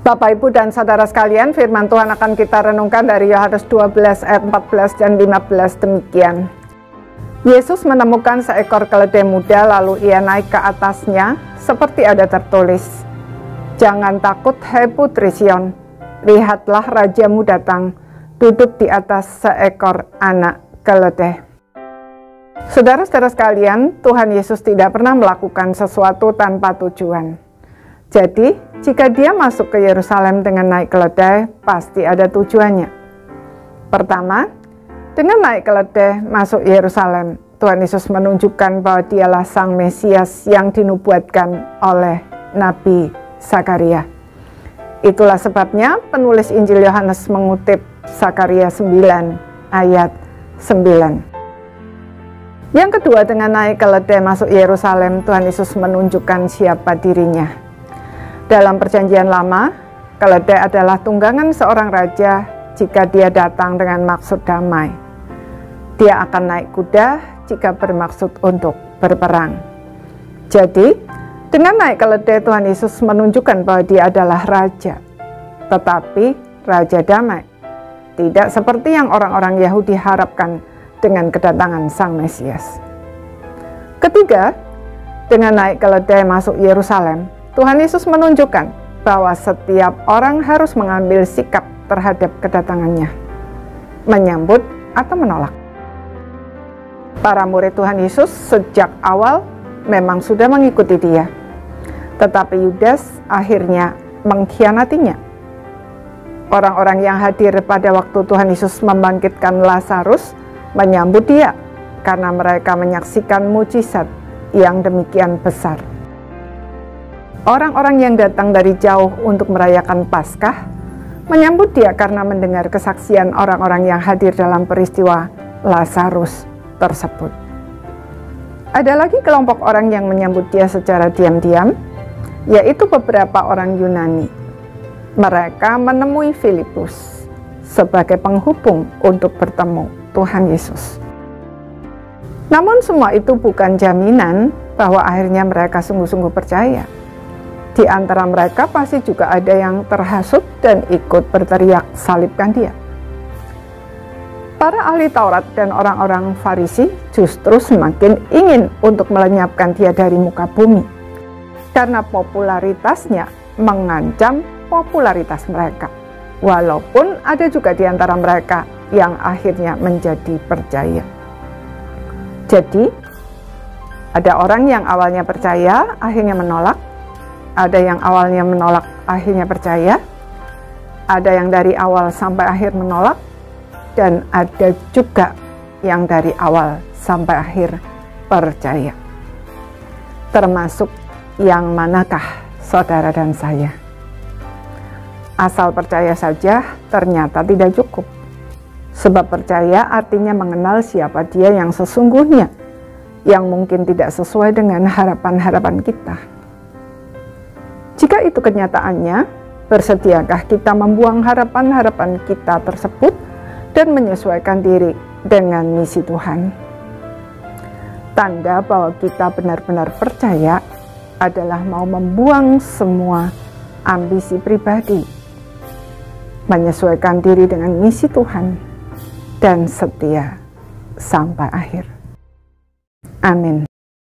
Bapak, Ibu, dan Saudara sekalian, firman Tuhan akan kita renungkan dari Yohanes 12 ayat 14 dan 15 demikian. Yesus menemukan seekor keledai muda, lalu ia naik ke atasnya, seperti ada tertulis, "Jangan takut, hai putri Sion, lihatlah rajamu datang, duduk di atas seekor anak keledai." Saudara-saudara sekalian, Tuhan Yesus tidak pernah melakukan sesuatu tanpa tujuan. Jadi, jika dia masuk ke Yerusalem dengan naik keledai, pasti ada tujuannya. Pertama, dengan naik keledai masuk Yerusalem, Tuhan Yesus menunjukkan bahwa dialah Sang Mesias yang dinubuatkan oleh Nabi Zakaria. Itulah sebabnya penulis Injil Yohanes mengutip Zakaria 9 ayat 9. Yang kedua, dengan naik keledai masuk Yerusalem, Tuhan Yesus menunjukkan siapa dirinya. Dalam Perjanjian Lama, keledai adalah tunggangan seorang raja jika dia datang dengan maksud damai. Dia akan naik kuda jika bermaksud untuk berperang. Jadi, dengan naik keledai Tuhan Yesus menunjukkan bahwa dia adalah raja, tetapi raja damai. Tidak seperti yang orang-orang Yahudi harapkan dengan kedatangan Sang Mesias. Ketiga, dengan naik keledai masuk Yerusalem, Tuhan Yesus menunjukkan bahwa setiap orang harus mengambil sikap terhadap kedatangannya, menyambut atau menolak. Para murid Tuhan Yesus sejak awal memang sudah mengikuti dia, tetapi Yudas akhirnya mengkhianatinya. Orang-orang yang hadir pada waktu Tuhan Yesus membangkitkan Lazarus menyambut dia karena mereka menyaksikan mujizat yang demikian besar. Orang-orang yang datang dari jauh untuk merayakan Paskah menyambut dia karena mendengar kesaksian orang-orang yang hadir dalam peristiwa Lazarus tersebut. Ada lagi kelompok orang yang menyambut dia secara diam-diam, yaitu beberapa orang Yunani. Mereka menemui Filipus sebagai penghubung untuk bertemu Tuhan Yesus. Namun semua itu bukan jaminan bahwa akhirnya mereka sungguh-sungguh percaya. Di antara mereka pasti juga ada yang terhasut dan ikut berteriak, "Salibkan dia." Para ahli Taurat dan orang-orang Farisi justru semakin ingin untuk melenyapkan dia dari muka bumi, karena popularitasnya mengancam popularitas mereka. Walaupun ada juga di antara mereka yang akhirnya menjadi percaya. Jadi, ada orang yang awalnya percaya, akhirnya menolak. Ada yang awalnya menolak, akhirnya percaya. Ada yang dari awal sampai akhir menolak. Dan ada juga yang dari awal sampai akhir percaya. Termasuk yang manakah saudara dan saya? Asal percaya saja ternyata tidak cukup. Sebab percaya artinya mengenal siapa dia yang sesungguhnya, yang mungkin tidak sesuai dengan harapan-harapan kita. Jika itu kenyataannya, bersediakah kita membuang harapan-harapan kita tersebut dan menyesuaikan diri dengan misi Tuhan? Tanda bahwa kita benar-benar percaya adalah mau membuang semua ambisi pribadi, menyesuaikan diri dengan misi Tuhan, dan setia sampai akhir. Amin.